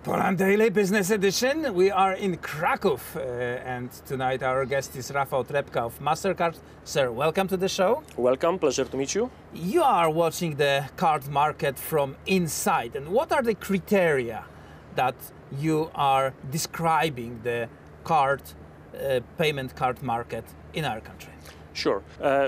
Poland Daily Business Edition. We are in Kraków and tonight our guest is Rafał Trepka of MasterCard. Sir, welcome to the show. Welcome, pleasure to meet you. You are watching the card market from inside, and what are the criteria that you are describing the payment card market in our country? Sure.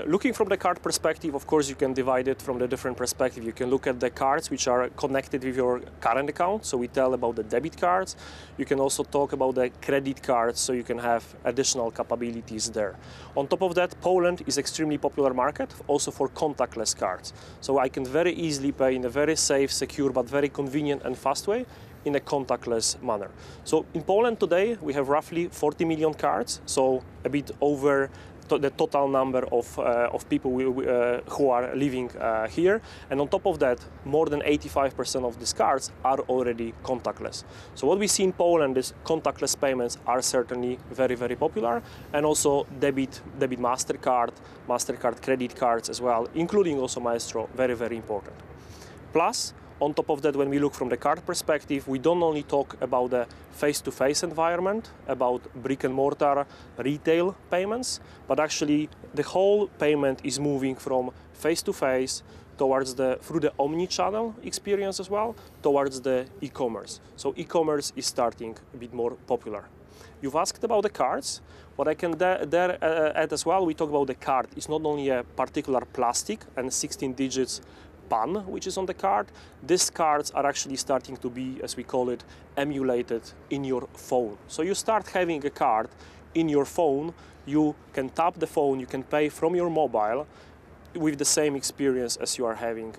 Looking from the card perspective, of course, you can divide it from the different perspective. You can look at the cards which are connected with your current account. So we tell about the debit cards. You can also talk about the credit cards, so you can have additional capabilities there. On top of that, Poland is extremely popular market also for contactless cards. So I can very easily pay in a very safe, secure, but very convenient and fast way in a contactless manner. So in Poland today, we have roughly 40 million cards, so a bit over the total number of people who are living here. And on top of that, more than 85% of these cards are already contactless. So what we see in Poland is contactless payments are certainly very, very popular, and also debit MasterCard credit cards as well, including also Maestro, very, very important. Plus, on top of that, when we look from the card perspective, we don't only talk about the face-to-face environment, about brick and mortar retail payments, but actually the whole payment is moving from face-to-face towards through the omni-channel experience as well, towards the e-commerce. So e-commerce is starting a bit more popular. You've asked about the cards. What I can add as well, we talk about the card. It's not only a particular plastic and 16 digits PAN, which is on the card. These cards are actually starting to be, as we call it, emulated in your phone. So you start having a card in your phone, you can tap the phone, you can pay from your mobile with the same experience as you are having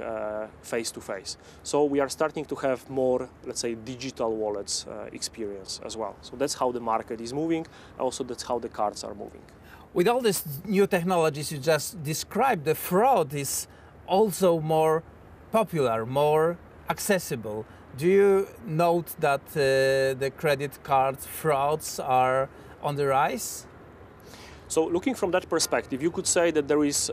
face-to-face. So we are starting to have more, let's say, digital wallets experience as well. So that's how the market is moving. Also, that's how the cards are moving. With all these new technologies you just described, the fraud is also more popular, more accessible. Do you note that the credit card frauds are on the rise? So looking from that perspective, you could say that there is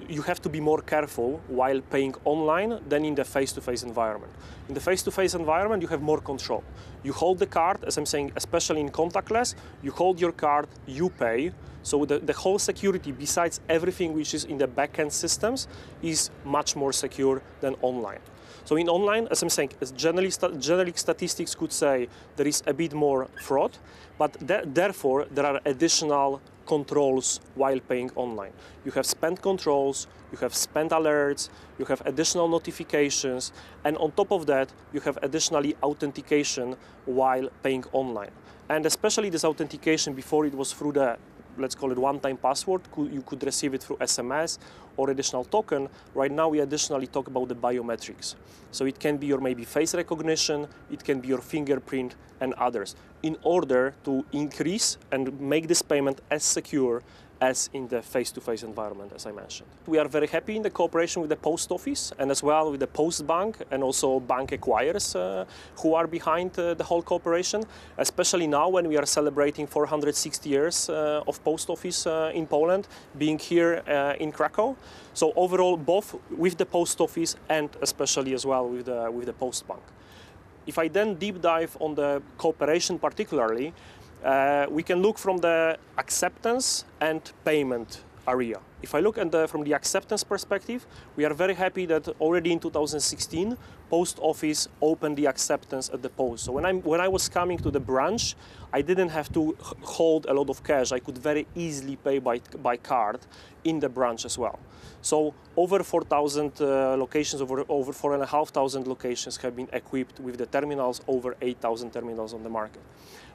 you have to be more careful while paying online than in the face-to-face environment. In the face-to-face environment, you have more control. You hold the card, as I'm saying, especially in contactless, you hold your card, you pay. So the whole security, besides everything which is in the back-end systems, is much more secure than online. So in online, as I'm saying, generally statistics could say there is a bit more fraud, but therefore there are additional controls while paying online. You have spend controls, you have spend alerts, you have additional notifications, and on top of that, you have additionally authentication while paying online. And especially this authentication, before it was through the, let's call it one-time password, you could receive it through SMS or additional token. Right now we additionally talk about the biometrics. So it can be your maybe face recognition, it can be your fingerprint and others, in order to increase and make this payment as secure as in the face-to-face environment, as I mentioned. We are very happy in the cooperation with the post office and as well with the post bank and also bank acquirers who are behind the whole cooperation, especially now when we are celebrating 460 years of post office in Poland, being here in Krakow. So overall, both with the post office and especially as well with the post bank. If I then deep dive on the cooperation particularly, we can look from the acceptance and payment area. If I look at from the acceptance perspective, we are very happy that already in 2016, post office opened the acceptance at the post. So when I was coming to the branch, I didn't have to hold a lot of cash. I could very easily pay by card in the branch as well. So over 4,000 locations, over 4,500 locations have been equipped with the terminals, over 8,000 terminals on the market.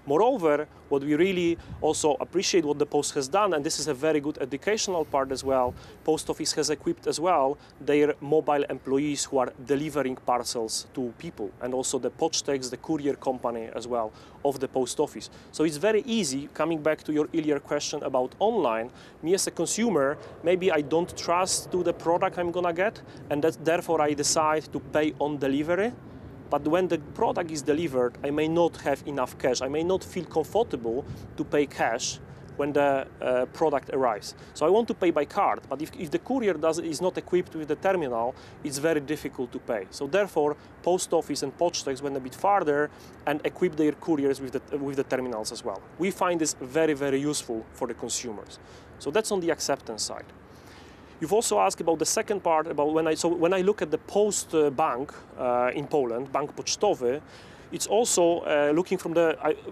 Moreover, what we really also appreciate what the Post has done, and this is a very good educational part as well, Post Office has equipped as well their mobile employees who are delivering parcels to people, and also the Pocztex, the courier company as well of the Post Office. So it's very easy, coming back to your earlier question about online, me as a consumer, maybe I don't trust to the product I'm gonna get, and therefore I decide to pay on delivery. But when the product is delivered, I may not have enough cash. I may not feel comfortable to pay cash when the product arrives. So I want to pay by card, but if the courier is not equipped with the terminal, it's very difficult to pay. So therefore, post office and Pocztex went a bit farther and equipped their couriers with the terminals as well. We find this very, very useful for the consumers. So that's on the acceptance side. You've also asked about the second part, about when I look at the post bank in Poland, bank pocztowy, it's also looking from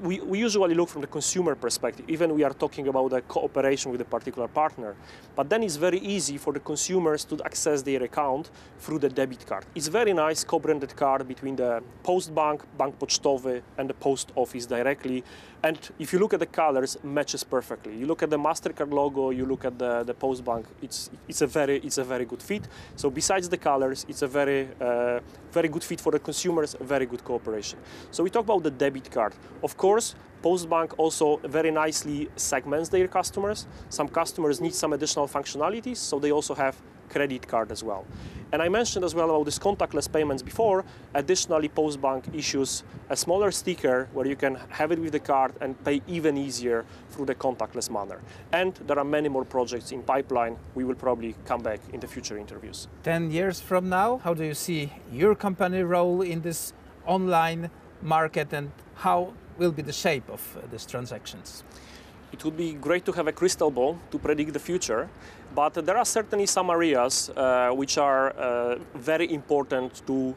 we usually look from the consumer perspective, even we are talking about a cooperation with a particular partner. But then it's very easy for the consumers to access their account through the debit card. It's very nice co-branded card between the post bank, bank pocztowy, and the post office directly. And if you look at the colors, matches perfectly. You look at the MasterCard logo, you look at the post bank, it's a very good fit. So besides the colors, it's a very good fit for the consumers, very good cooperation. So we talk about the debit card. Of course, Postbank also very nicely segments their customers. Some customers need some additional functionalities, so they also have credit card as well. And I mentioned as well about this contactless payments before. Additionally, Postbank issues a smaller sticker where you can have it with the card and pay even easier through the contactless manner. And there are many more projects in pipeline. We will probably come back in the future interviews. 10 years from now, how do you see your company role in this online market, and how will be the shape of these transactions? It would be great to have a crystal ball to predict the future, but there are certainly some areas which are very important to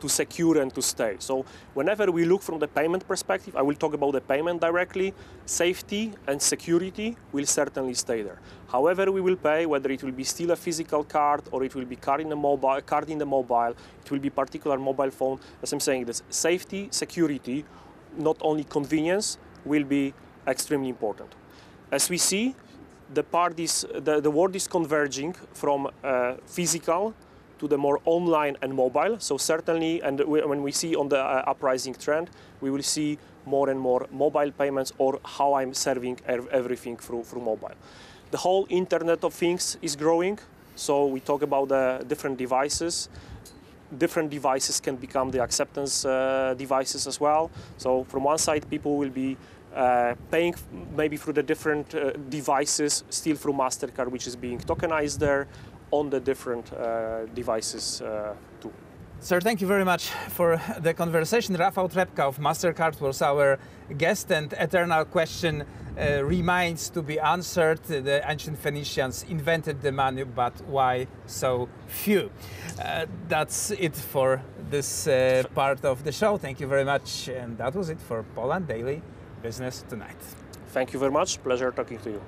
secure and to stay. So whenever we look from the payment perspective, I will talk about the payment directly, safety and security will certainly stay there. However we will pay, whether it will be still a physical card or it will be card in the mobile, it will be particular mobile phone. As I'm saying, this safety, security, not only convenience, will be extremely important. As we see, the world is converging from physical to the more online and mobile. So certainly, and when we see on the uprising trend, we will see more and more mobile payments, or how I'm serving everything through mobile. The whole Internet of Things is growing. So we talk about the different devices. Different devices can become the acceptance devices as well. So from one side, people will be paying maybe through the different devices, still through MasterCard, which is being tokenized there on the different devices too. Sir, thank you very much for the conversation. Rafał Trepka of MasterCard was our guest, and eternal question remains to be answered. The ancient Phoenicians invented the money, but why so few? That's it for this part of the show. Thank you very much, and that was it for Poland Daily Business Tonight. Thank you very much. Pleasure talking to you.